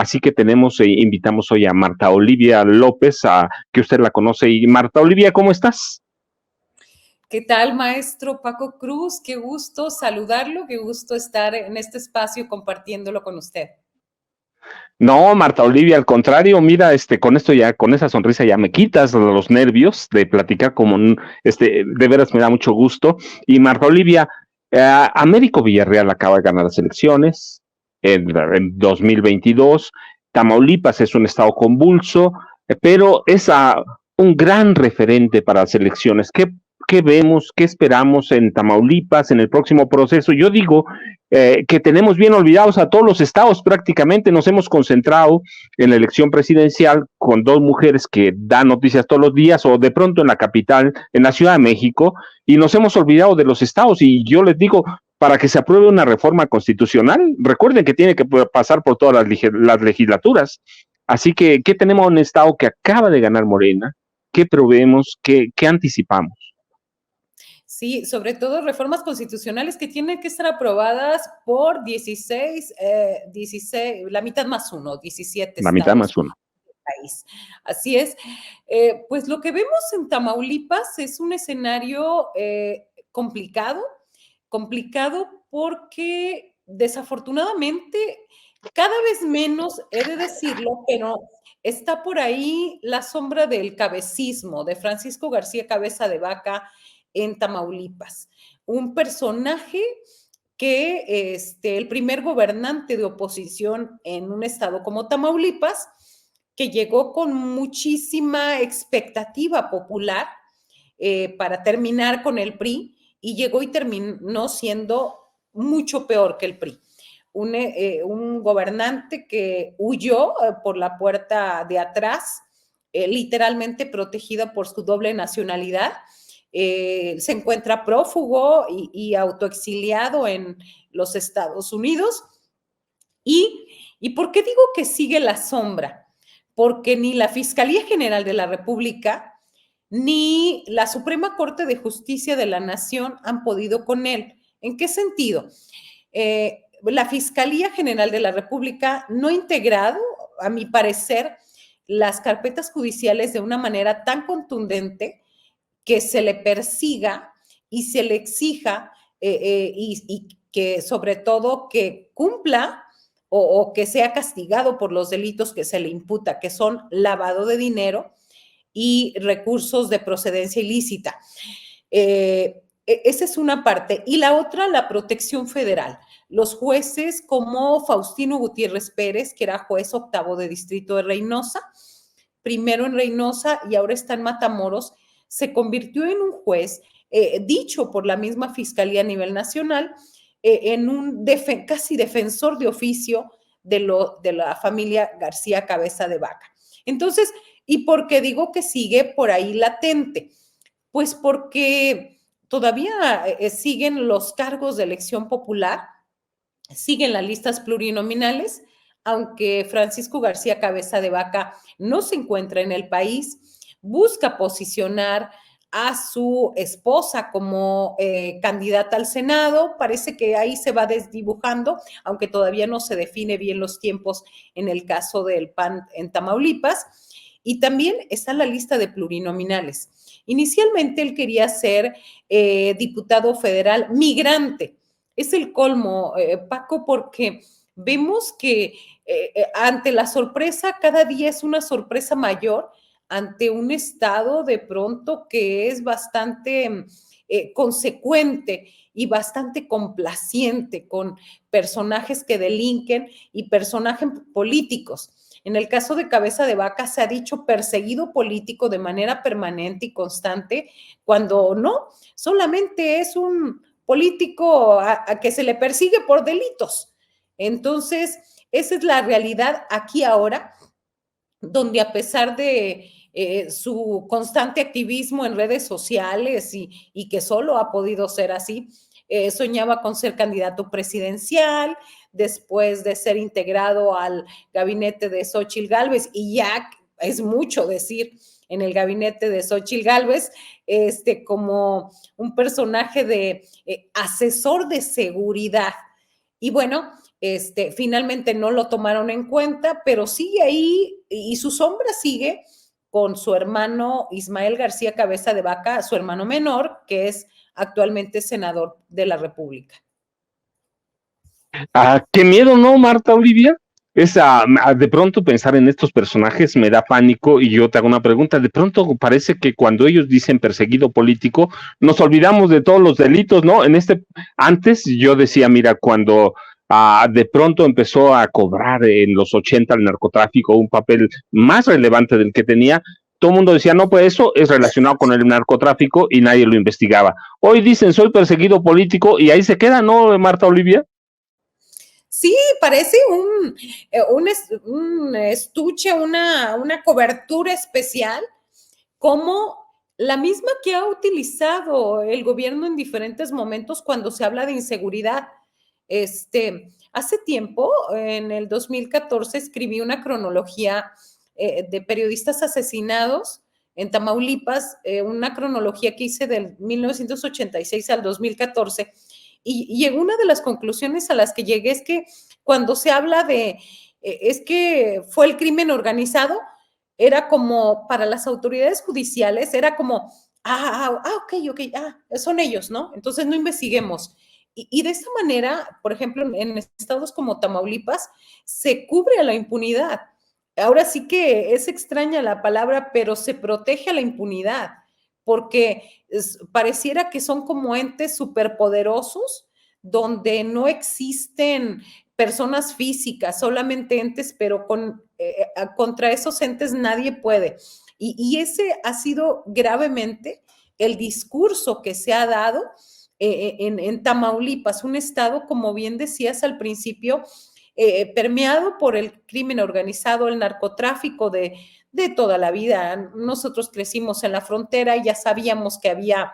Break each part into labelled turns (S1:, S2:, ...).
S1: Así que invitamos hoy a Marta Olivia López, que usted la conoce. Y Marta Olivia, ¿cómo estás?
S2: ¿Qué tal, maestro Paco Cruz? Qué gusto saludarlo, qué gusto estar en este espacio compartiéndolo con usted.
S1: No, Marta Olivia, al contrario, mira, con esto ya, con esa sonrisa ya me quitas los nervios de platicar de veras me da mucho gusto. Y Marta Olivia, Américo Villarreal acaba de ganar las elecciones en 2022. Tamaulipas es un estado convulso, pero es un gran referente para las elecciones. ¿Qué vemos, qué esperamos en Tamaulipas en el próximo proceso? Yo digo que tenemos bien olvidados a todos los estados prácticamente, nos hemos concentrado en la elección presidencial con dos mujeres que dan noticias todos los días o de pronto en la capital, en la Ciudad de México, y nos hemos olvidado de los estados. Y yo les digo, para que se apruebe una reforma constitucional, recuerden que tiene que pasar por todas las legislaturas. Así que, ¿qué tenemos en un estado que acaba de ganar Morena? ¿Qué proveemos? ¿Qué anticipamos?
S2: Sí, sobre todo reformas constitucionales que tienen que estar aprobadas por 16, la mitad más uno, 17
S1: La mitad
S2: estados
S1: más uno.
S2: del país. Así es. Pues lo que vemos en Tamaulipas es un escenario complicado porque desafortunadamente cada vez menos, he de decirlo, pero está por ahí la sombra del cabecismo de Francisco García Cabeza de Vaca en Tamaulipas. Un personaje que el primer gobernante de oposición en un estado como Tamaulipas, que llegó con muchísima expectativa popular para terminar con el PRI y llegó y terminó siendo mucho peor que el PRI. Un gobernante que huyó por la puerta de atrás, literalmente protegida por su doble nacionalidad. Se encuentra prófugo y autoexiliado en los Estados Unidos. ¿Y por qué digo que sigue la sombra? Porque ni la Fiscalía General de la República ni la Suprema Corte de Justicia de la Nación han podido con él. ¿En qué sentido? La Fiscalía General de la República no ha integrado, a mi parecer, las carpetas judiciales de una manera tan contundente que se le persiga y se le exija y que sobre todo que cumpla o que sea castigado por los delitos que se le imputa, que son lavado de dinero y recursos de procedencia ilícita. Esa es una parte. Y la otra, la protección federal. Los jueces como Faustino Gutiérrez Pérez, que era juez octavo de distrito de Reynosa, primero en Reynosa y ahora está en Matamoros, se convirtió en un juez dicho por la misma Fiscalía a nivel nacional, en un casi defensor de oficio de la familia García Cabeza de Vaca. Entonces, ¿y por qué digo que sigue por ahí latente? Pues porque todavía siguen los cargos de elección popular, siguen las listas plurinominales, aunque Francisco García Cabeza de Vaca no se encuentra en el país, busca posicionar a su esposa como candidata al Senado. Parece que ahí se va desdibujando, aunque todavía no se define bien los tiempos en el caso del PAN en Tamaulipas. Y también está la lista de plurinominales. Inicialmente él quería ser diputado federal migrante. Es el colmo, Paco, porque vemos que ante la sorpresa, cada día es una sorpresa mayor ante un Estado de pronto que es bastante consecuente y bastante complaciente con personajes que delinquen y personajes políticos. En el caso de Cabeza de Vaca se ha dicho perseguido político de manera permanente y constante, cuando no, solamente es un político a que se le persigue por delitos. Entonces, esa es la realidad aquí ahora, donde a pesar de su constante activismo en redes sociales y que solo ha podido ser así, soñaba con ser candidato presidencial, después de ser integrado al gabinete de Xóchitl Gálvez, y ya es mucho decir en el gabinete de Xóchitl Gálvez, como un personaje de asesor de seguridad. Y bueno, Finalmente no lo tomaron en cuenta, pero sigue ahí y su sombra sigue con su hermano Ismael García Cabeza de Vaca, su hermano menor, que es actualmente senador de la República.
S1: Qué miedo, ¿no, Marta Olivia? De pronto pensar en estos personajes me da pánico y yo te hago una pregunta. De pronto parece que cuando ellos dicen perseguido político, nos olvidamos de todos los delitos, ¿no? Antes yo decía, mira, cuando de pronto empezó a cobrar en los 80 el narcotráfico un papel más relevante del que tenía, todo el mundo decía, no, pues eso es relacionado con el narcotráfico y nadie lo investigaba. Hoy dicen, soy perseguido político y ahí se queda, ¿no, Marta Olivia?
S2: Sí, parece un estuche, una cobertura especial, como la misma que ha utilizado el gobierno en diferentes momentos cuando se habla de inseguridad. Hace tiempo, en el 2014, escribí una cronología de periodistas asesinados en Tamaulipas, una cronología que hice del 1986 al 2014, y una de las conclusiones a las que llegué es que cuando se habla es que fue el crimen organizado, era como, para las autoridades judiciales, era como, ok, son ellos, ¿no? Entonces no investiguemos. Y de esta manera, por ejemplo, en estados como Tamaulipas, se cubre a la impunidad. Ahora sí que es extraña la palabra, pero se protege a la impunidad, porque pareciera que son como entes superpoderosos donde no existen personas físicas, solamente entes, pero contra esos entes nadie puede. Y ese ha sido gravemente el discurso que se ha dado en Tamaulipas, un estado, como bien decías al principio, permeado por el crimen organizado, el narcotráfico de toda la vida. Nosotros crecimos en la frontera y ya sabíamos que había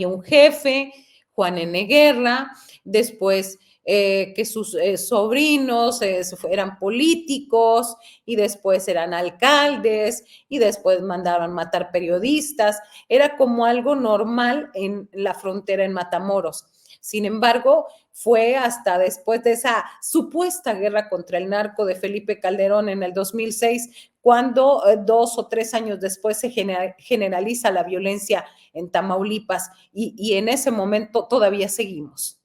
S2: un jefe, Juan N. Guerra, después que sus sobrinos eran políticos y después eran alcaldes y después mandaban matar periodistas. Era como algo normal en la frontera en Matamoros. Sin embargo, fue hasta después de esa supuesta guerra contra el narco de Felipe Calderón en el 2006, cuando 2 o 3 años después se generaliza la violencia en Tamaulipas y en ese momento todavía seguimos.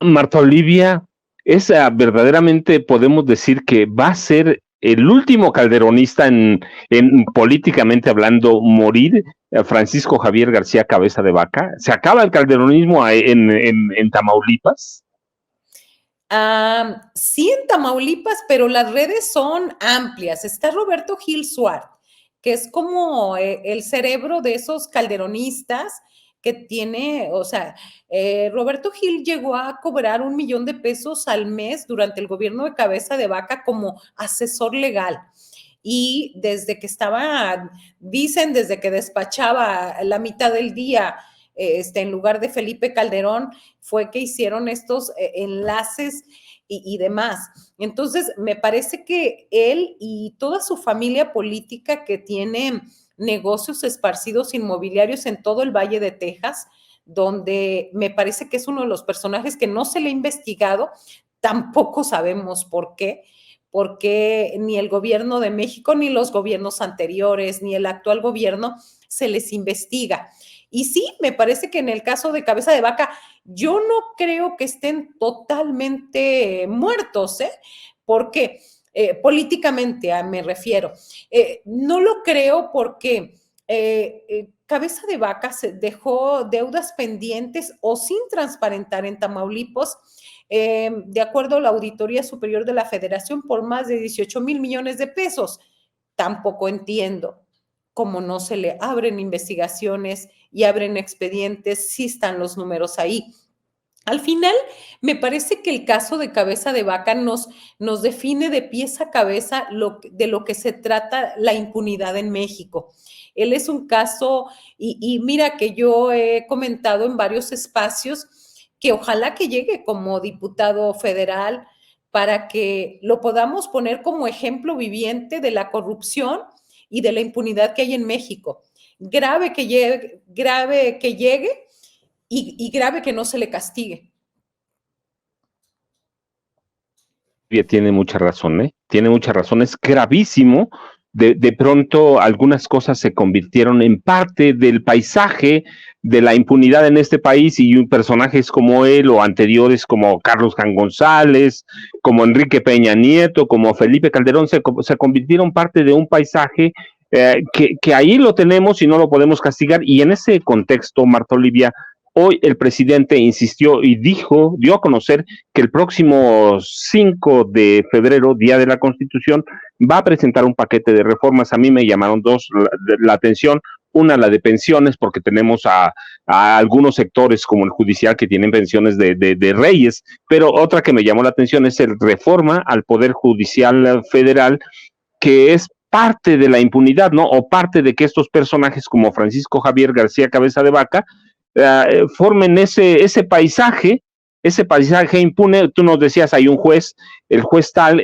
S1: Marta Olivia, verdaderamente podemos decir que va a ser el último calderonista en políticamente hablando morir, Francisco Javier García Cabeza de Vaca. ¿Se acaba el calderonismo en Tamaulipas?
S2: Sí, en Tamaulipas, pero las redes son amplias. Está Roberto Gil Suárez, que es como el cerebro de esos calderonistas que tiene, o sea, Roberto Gil llegó a cobrar $1,000,000 al mes durante el gobierno de Cabeza de Vaca como asesor legal. Y desde que dicen, desde que despachaba la mitad del día, en lugar de Felipe Calderón, fue que hicieron estos enlaces y demás. Entonces, me parece que él y toda su familia política que tiene negocios esparcidos inmobiliarios en todo el Valle de Texas, donde me parece que es uno de los personajes que no se le ha investigado, tampoco sabemos por qué, porque ni el gobierno de México, ni los gobiernos anteriores, ni el actual gobierno se les investiga. Y sí, me parece que en el caso de Cabeza de Vaca, yo no creo que estén totalmente muertos, ¿eh? Porque políticamente me refiero. No lo creo porque Cabeza de Vaca se dejó deudas pendientes o sin transparentar en Tamaulipas, de acuerdo a la Auditoría Superior de la Federación, por más de 18,000,000,000 de pesos. Tampoco entiendo cómo no se le abren investigaciones y abren expedientes, si están los números ahí. Al final, me parece que el caso de Cabeza de Vaca nos define de pies a cabeza de lo que se trata la impunidad en México. Él es un caso, y mira que yo he comentado en varios espacios que ojalá que llegue como diputado federal para que lo podamos poner como ejemplo viviente de la corrupción y de la impunidad que hay en México. Grave que llegue y grave que no se le castigue.
S1: tiene mucha razón, ¿eh? Tiene mucha razón, es gravísimo. De pronto algunas cosas se convirtieron en parte del paisaje de la impunidad en este país y personajes como él o anteriores como Carlos Jan González, como Enrique Peña Nieto, como Felipe Calderón, se convirtieron parte de un paisaje que ahí lo tenemos y no lo podemos castigar. Y en ese contexto, Marta Olivia, hoy el presidente insistió y dio a conocer que el próximo 5 de febrero, Día de la Constitución, va a presentar un paquete de reformas. A mí me llamaron dos la atención. Una, la de pensiones, porque tenemos a algunos sectores como el judicial que tienen pensiones de reyes, pero otra que me llamó la atención es el reforma al Poder Judicial Federal, que es parte de la impunidad, ¿no? O parte de que estos personajes como Francisco Javier García Cabeza de Vaca formen ese paisaje impune. Tú nos decías, hay un juez, el juez tal,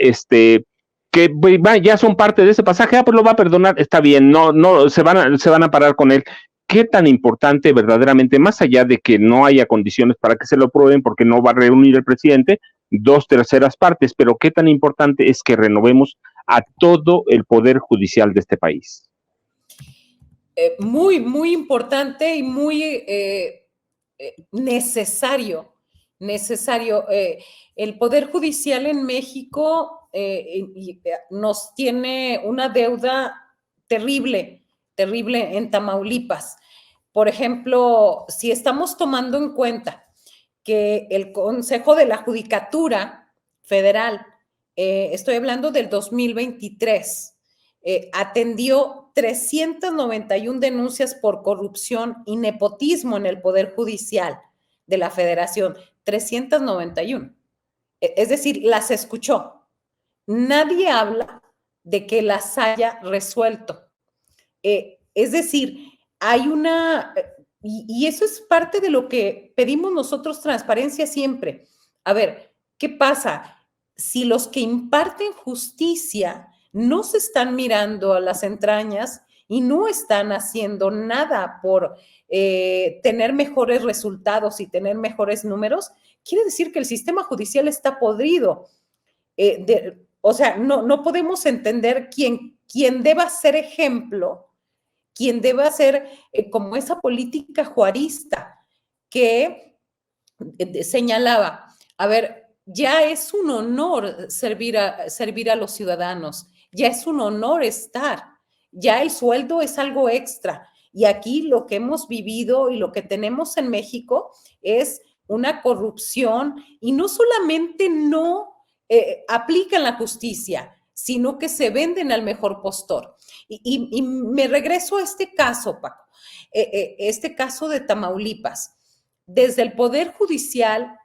S1: que ya son parte de ese pasaje, pues lo va a perdonar, está bien, no, se van a parar con él. ¿Qué tan importante verdaderamente, más allá de que no haya condiciones para que se lo aprueben, porque no va a reunir el presidente 2/3 partes, pero qué tan importante es que renovemos a todo el poder judicial de este país?
S2: Muy, muy importante y muy necesario. El Poder Judicial en México nos tiene una deuda terrible, terrible en Tamaulipas. Por ejemplo, si estamos tomando en cuenta que el Consejo de la Judicatura Federal, estoy hablando del 2023, atendió 391 denuncias por corrupción y nepotismo en el Poder Judicial de la Federación. 391. Es decir, las escuchó. Nadie habla de que las haya resuelto. Es decir, hay una, y eso es parte de lo que pedimos nosotros, transparencia siempre. A ver, ¿qué pasa? Si los que imparten justicia no se están mirando a las entrañas y no están haciendo nada por tener mejores resultados y tener mejores números, quiere decir que el sistema judicial está podrido. O sea, no podemos entender quién deba ser ejemplo, quien deba ser como esa política juarista que señalaba, a ver, ya es un honor servir a los ciudadanos, ya es un honor estar, ya el sueldo es algo extra. Y aquí lo que hemos vivido y lo que tenemos en México es una corrupción y no solamente no aplican la justicia, sino que se venden al mejor postor. Y me regreso a este caso, Paco, este caso de Tamaulipas. Desde el Poder Judicial,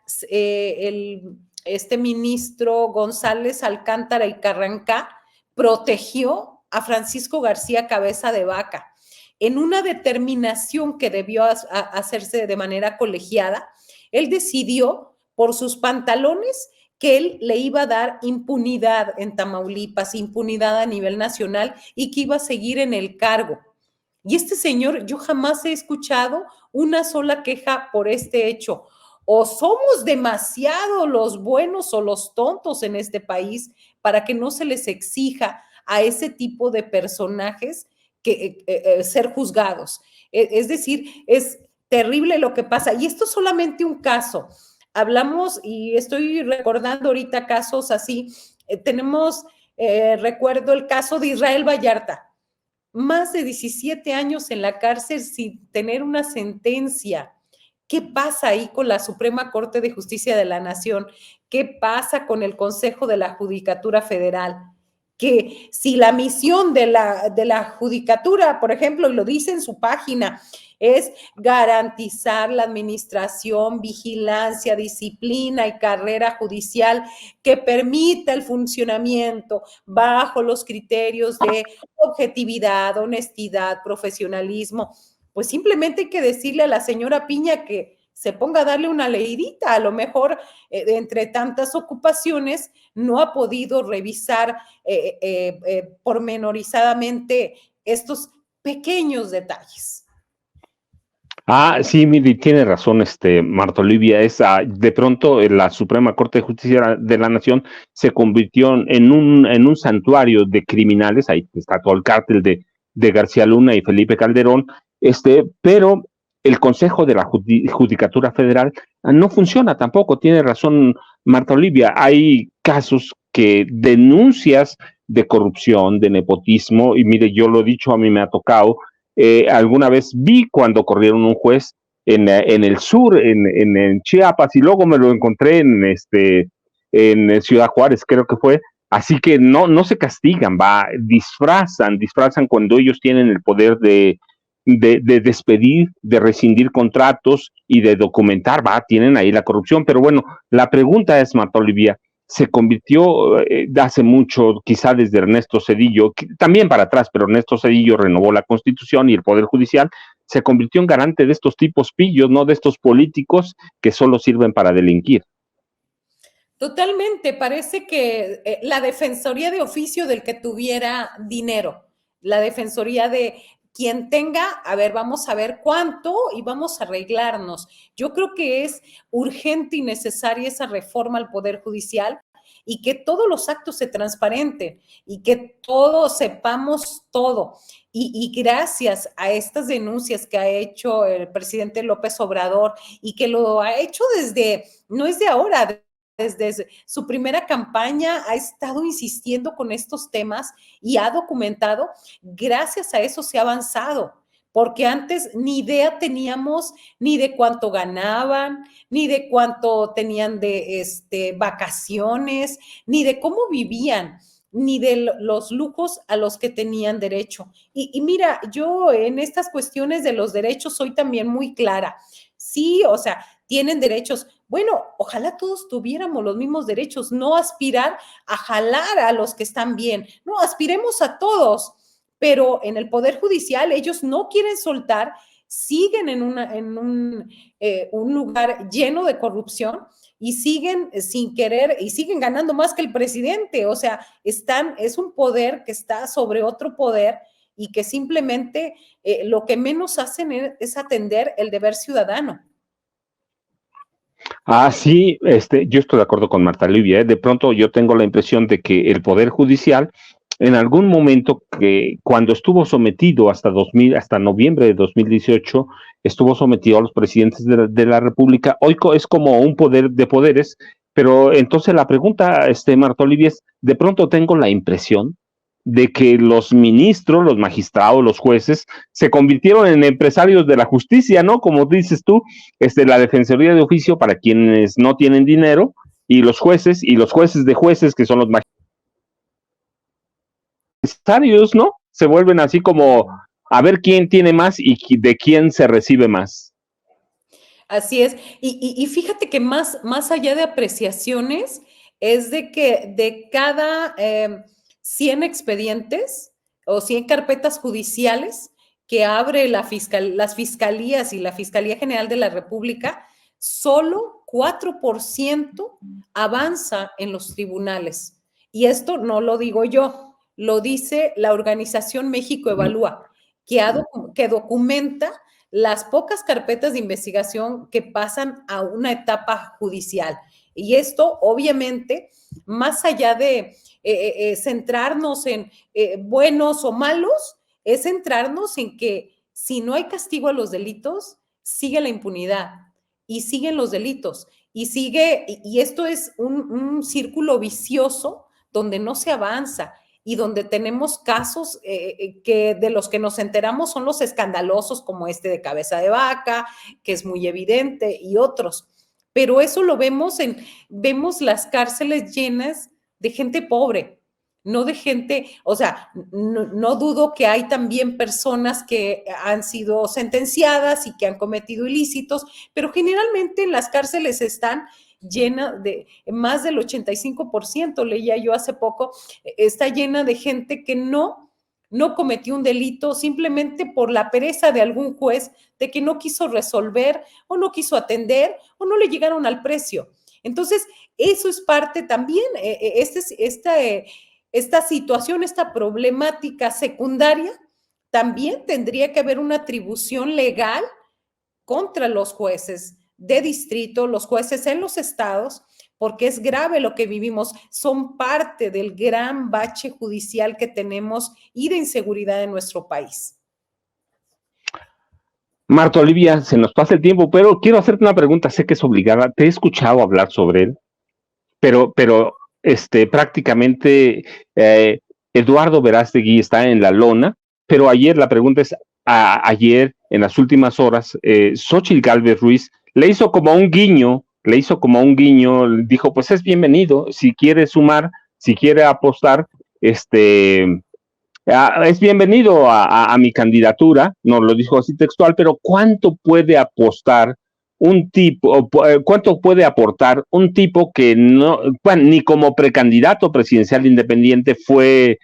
S2: este ministro González Alcántara y Carrancá protegió a Francisco García Cabeza de Vaca en una determinación que debió hacerse de manera colegiada. Él decidió por sus pantalones que él le iba a dar impunidad en Tamaulipas, impunidad a nivel nacional y que iba a seguir en el cargo. Y este señor, yo jamás he escuchado una sola queja por este hecho. O somos demasiado los buenos o los tontos en este país para que no se les exija a ese tipo de personajes que ser juzgados. Es decir, es terrible lo que pasa. Y esto es solamente un caso. Hablamos, y estoy recordando ahorita casos así, recuerdo el caso de Israel Vallarta, más de 17 años en la cárcel sin tener una sentencia. ¿Qué pasa ahí con la Suprema Corte de Justicia de la Nación? ¿Qué pasa con el Consejo de la Judicatura Federal? Que si la misión de la Judicatura, por ejemplo, y lo dice en su página, es garantizar la administración, vigilancia, disciplina y carrera judicial que permita el funcionamiento bajo los criterios de objetividad, honestidad, profesionalismo, pues simplemente hay que decirle a la señora Piña que se ponga a darle una leidita. A lo mejor entre tantas ocupaciones no ha podido revisar pormenorizadamente estos pequeños detalles.
S1: Sí, mire, tiene razón, Marta Olivia, de pronto la Suprema Corte de Justicia de la Nación se convirtió en un santuario de criminales, ahí está todo el cártel de García Luna y Felipe Calderón, pero el Consejo de la Judicatura Federal no funciona tampoco, tiene razón Marta Olivia, hay casos que denuncias de corrupción, de nepotismo, y mire, yo lo he dicho, a mí me ha tocado, alguna vez vi cuando corrieron un juez en el sur, en Chiapas, y luego me lo encontré en Ciudad Juárez, creo que fue. Así que no se castigan, disfrazan cuando ellos tienen el poder de despedir, de rescindir contratos y de documentar, tienen ahí la corrupción. Pero bueno, la pregunta es, Marta Olivia, se convirtió hace mucho, quizá desde Ernesto Zedillo, también para atrás, pero Ernesto Zedillo renovó la Constitución y el Poder Judicial se convirtió en garante de estos tipos pillos, ¿no? De estos políticos que solo sirven para delinquir.
S2: Totalmente, parece que la defensoría de oficio del que tuviera dinero, la defensoría de quien tenga, a ver, vamos a ver cuánto y vamos a arreglarnos. Yo creo que es urgente y necesaria esa reforma al Poder Judicial y que todos los actos se transparenten y que todos sepamos todo. Y gracias a estas denuncias que ha hecho el presidente López Obrador y que lo ha hecho no es de ahora, desde su primera campaña ha estado insistiendo con estos temas y ha documentado, gracias a eso se ha avanzado, porque antes ni idea teníamos ni de cuánto ganaban, ni de cuánto tenían de vacaciones, ni de cómo vivían, ni de los lujos a los que tenían derecho. Y mira, yo en estas cuestiones de los derechos soy también muy clara. Sí, o sea, tienen derechos. Bueno, ojalá todos tuviéramos los mismos derechos, no aspirar a jalar a los que están bien, no, aspiremos a todos, pero en el Poder Judicial ellos no quieren soltar, siguen un lugar lleno de corrupción y siguen sin querer y siguen ganando más que el presidente, o sea, es un poder que está sobre otro poder y que simplemente lo que menos hacen es atender el deber ciudadano.
S1: Sí, yo estoy de acuerdo con Marta Olivia. De pronto yo tengo la impresión de que el Poder Judicial, en algún momento que cuando estuvo sometido hasta noviembre de 2018, estuvo sometido a los presidentes de la República. Hoy es como un poder de poderes, pero entonces la pregunta, Marta Olivia, es, de pronto tengo la impresión de que los ministros, los magistrados, los jueces, se convirtieron en empresarios de la justicia, ¿no? Como dices tú, la defensoría de oficio para quienes no tienen dinero, y los jueces de jueces, que son los magistrados, ¿no? Se vuelven así como a ver quién tiene más y de quién se recibe más.
S2: Así es. Y fíjate que más allá de apreciaciones, es de que de cada 100 expedientes o 100 carpetas judiciales que abre las fiscalías y la Fiscalía General de la República, solo 4% avanza en los tribunales. Y esto no lo digo yo, lo dice la organización México Evalúa, que documenta las pocas carpetas de investigación que pasan a una etapa judicial. Y esto, obviamente, más allá de centrarnos en buenos o malos, es centrarnos en que si no hay castigo a los delitos, sigue la impunidad y siguen los delitos. Y esto es un círculo vicioso donde no se avanza y donde tenemos casos que de los que nos enteramos son los escandalosos, como este de Cabeza de Vaca, que es muy evidente, y otros. Pero eso lo vemos las cárceles llenas de gente pobre, no de gente, o sea, no dudo que hay también personas que han sido sentenciadas y que han cometido ilícitos, pero generalmente en las cárceles están llena de más del 85%, leía yo hace poco, está llena de gente que no cometió un delito simplemente por la pereza de algún juez de que no quiso resolver o no quiso atender o no le llegaron al precio. Entonces, eso es parte también, esta situación, esta problemática secundaria, también tendría que haber una atribución legal contra los jueces de distrito, los jueces en los estados, porque es grave lo que vivimos, son parte del gran bache judicial que tenemos y de inseguridad en nuestro país.
S1: Marta Olivia, se nos pasa el tiempo, pero quiero hacerte una pregunta, sé que es obligada, te he escuchado hablar sobre él, pero prácticamente Eduardo Verástegui está en la lona, pero ayer la pregunta es, ayer, en las últimas horas, Xóchitl Gálvez Ruiz le hizo como un guiño, dijo, pues es bienvenido, si quiere sumar, si quiere apostar, es bienvenido a mi candidatura, no lo dijo así textual, pero ¿cuánto puede apostar un tipo, cuánto puede aportar un tipo que no, bueno, ni como precandidato presidencial independiente fue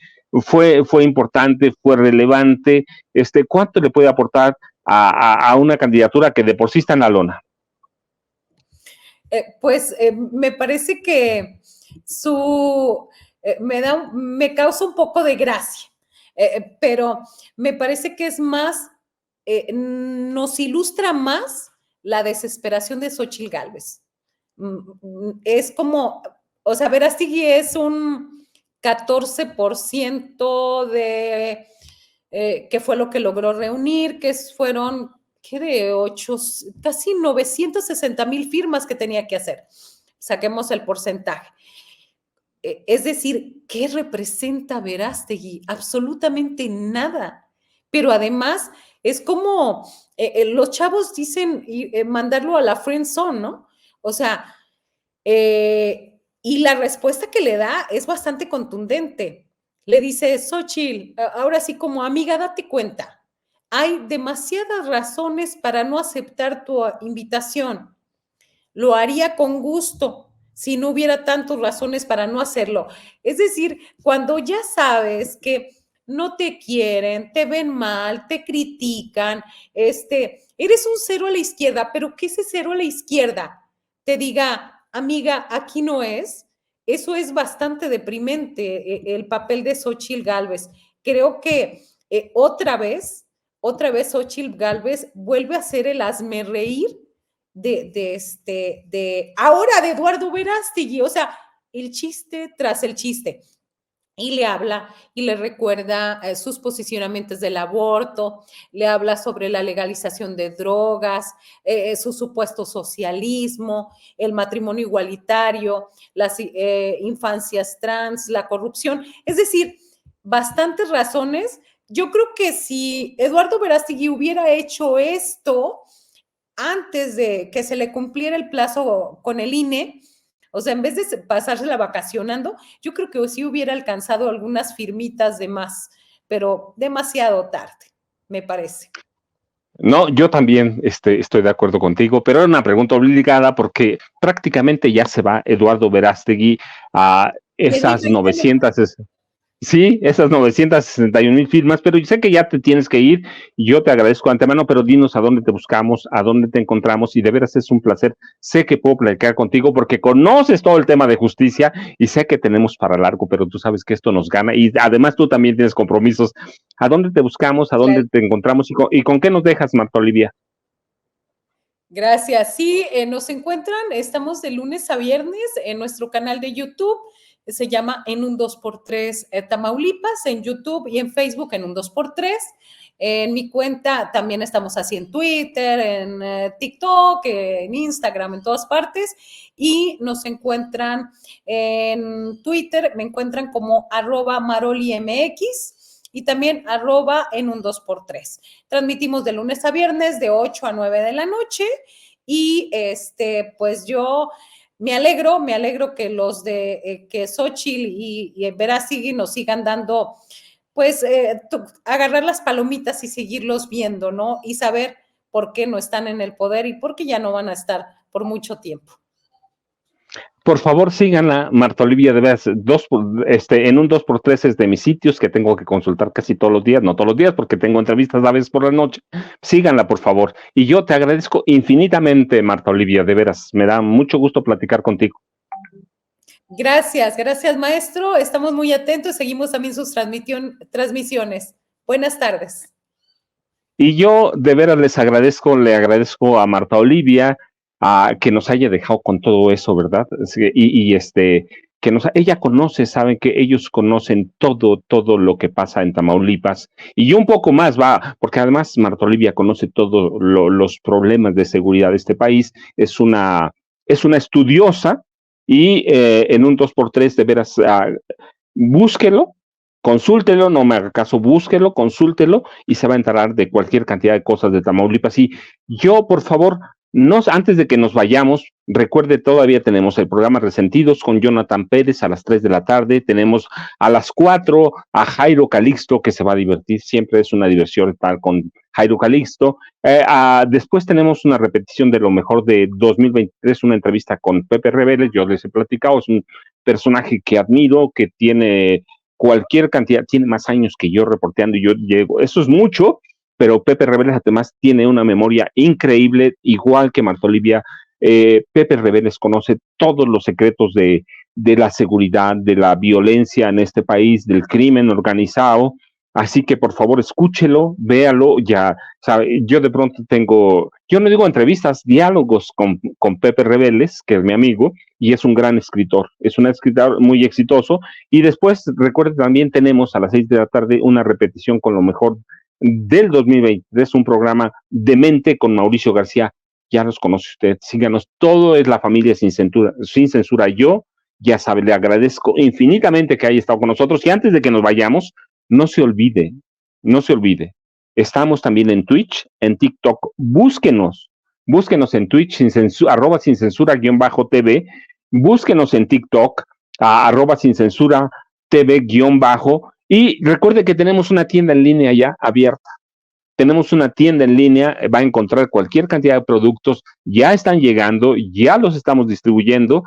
S1: importante, fue relevante? ¿Cuánto le puede aportar a una candidatura que de por sí está en la lona?
S2: Me parece que me causa un poco de gracia. Pero me parece que es más, nos ilustra más la desesperación de Xóchitl Gálvez. Es como, o sea, Verástegui es un 14% de, que fue lo que logró reunir, que fueron, ¿qué de 8? Casi 960,000 firmas que tenía que hacer. Saquemos el porcentaje. Es decir, ¿qué representa Verástegui? Absolutamente nada. Pero además es como los chavos dicen mandarlo a la friend zone, ¿no? O sea, y la respuesta que le da es bastante contundente. Le dice, Xóchitl, ahora sí como amiga, date cuenta, hay demasiadas razones para no aceptar tu invitación. Lo haría con gusto si no hubiera tantas razones para no hacerlo. Es decir, cuando ya sabes que no te quieren, te ven mal, te critican, eres un cero a la izquierda, pero que ese cero a la izquierda te diga, amiga, aquí no es, eso es bastante deprimente, el papel de Xóchitl Gálvez. Creo que otra vez Xóchitl Gálvez vuelve a ser el hazme reír ahora de Eduardo Verástegui, o sea, el chiste tras el chiste. Y le habla y le recuerda sus posicionamientos del aborto, le habla sobre la legalización de drogas, su supuesto socialismo, el matrimonio igualitario, las infancias trans, la corrupción. Es decir, bastantes razones. Yo creo que si Eduardo Verástegui hubiera hecho esto antes de que se le cumpliera el plazo con el INE, o sea, en vez de pasársela vacacionando, yo creo que sí hubiera alcanzado algunas firmitas de más, pero demasiado tarde, me parece.
S1: No, yo también estoy de acuerdo contigo, pero era una pregunta obligada porque prácticamente ya se va Eduardo Verástegui a esas 900, sí, esas 961,000 firmas, pero yo sé que ya te tienes que ir y yo te agradezco de antemano, pero dinos a dónde te buscamos, a dónde te encontramos y de veras es un placer. Sé que puedo platicar contigo porque conoces todo el tema de justicia y sé que tenemos para largo, pero tú sabes que esto nos gana y además tú también tienes compromisos. ¿A dónde te buscamos? ¿A dónde te encontramos? ¿Y con qué nos dejas, Marta Olivia?
S2: Gracias. Sí, nos encuentran, estamos de lunes a viernes en nuestro canal de YouTube. Se llama En un 2x3 Tamaulipas, en YouTube y en Facebook en un 2x3. En mi cuenta también estamos así en Twitter, en TikTok, en Instagram, en todas partes. Y nos encuentran en Twitter, me encuentran como @marolimx y también en un 2x3. Transmitimos de lunes a viernes de 8 a 9 de la noche y pues yo me alegro que los de que Xóchitl y Verástegui nos sigan dando, pues agarrar las palomitas y seguirlos viendo, ¿no? Y saber por qué no están en el poder y por qué ya no van a estar por mucho tiempo.
S1: Por favor, síganla, Marta Olivia, de veras, en un 2x3 es de mis sitios que tengo que consultar casi todos los días, no todos los días porque tengo entrevistas a veces por la noche. Síganla, por favor. Y yo te agradezco infinitamente, Marta Olivia, de veras, me da mucho gusto platicar contigo.
S2: Gracias, maestro. Estamos muy atentos, seguimos también sus transmisiones. Buenas tardes.
S1: Y yo de veras le agradezco a Marta Olivia a que nos haya dejado con todo eso, ¿verdad? Que ella conoce, saben que ellos conocen todo lo que pasa en Tamaulipas y un poco más va, porque además Marta Olivia conoce todos los problemas de seguridad de este país, es una estudiosa y en un 2x3 de veras, búsquelo, consúltelo, no me haga caso, búsquelo, consúltelo y se va a enterar de cualquier cantidad de cosas de Tamaulipas. Y yo, por favor, antes de que nos vayamos, recuerde, todavía tenemos el programa Resentidos con Jonathan Pérez a las 3 de la tarde, tenemos a las 4 a Jairo Calixto, que se va a divertir, siempre es una diversión estar con Jairo Calixto. Después tenemos una repetición de lo mejor de 2023, una entrevista con Pepe Rebeles, yo les he platicado, es un personaje que admiro, que tiene cualquier cantidad, tiene más años que yo reporteando y yo llego, eso es mucho, pero Pepe Rebeles además tiene una memoria increíble, igual que Marta Olivia. Pepe Rebeles conoce todos los secretos de la seguridad, de la violencia en este país, del crimen organizado, así que por favor escúchelo, véalo, ya sabe, yo de pronto yo no digo entrevistas, diálogos con Pepe Rebeles, que es mi amigo, y es un gran escritor, es un escritor muy exitoso, y después, recuerde, también tenemos a las 6 de la tarde una repetición con lo mejor del 2023, un programa de mente con Mauricio García, ya los conoce usted, síganos, todo es La Familia Sin Censura, yo, ya sabe, le agradezco infinitamente que haya estado con nosotros, y antes de que nos vayamos, no se olvide, estamos también en Twitch, en TikTok, búsquenos en Twitch, @sin censura _TV, búsquenos en TikTok, @sin censura TV _ y recuerde que tenemos una tienda en línea ya abierta. Tenemos una tienda en línea, va a encontrar cualquier cantidad de productos, ya están llegando, ya los estamos distribuyendo,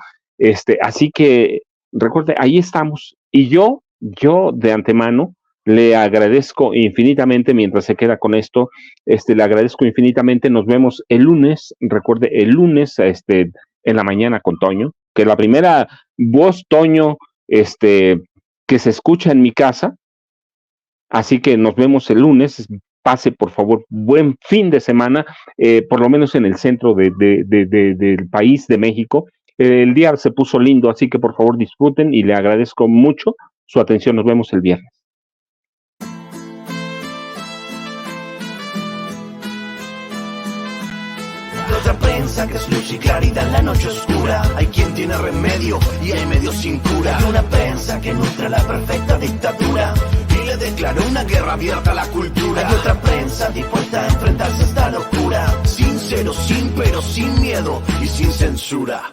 S1: así que recuerde, ahí estamos. Y yo de antemano le agradezco infinitamente, mientras se queda con esto, le agradezco infinitamente. Nos vemos el lunes, recuerde, el lunes, en la mañana con Toño, que la primera voz, Toño, que se escucha en mi casa. Así que nos vemos el lunes. Pase, por favor, buen fin de semana, por lo menos en el centro del país, de México. El día se puso lindo, así que por favor disfruten y le agradezco mucho su atención. Nos vemos el viernes.
S3: Otra prensa que es luz y claridad en la noche oscura. Hay quien tiene remedio y hay medio sin cura. Hay una prensa que nutre la perfecta dictadura y le declaró una guerra abierta a la cultura. Hay otra prensa dispuesta a enfrentarse a esta locura, sincero, sin pero, sin miedo y sin censura.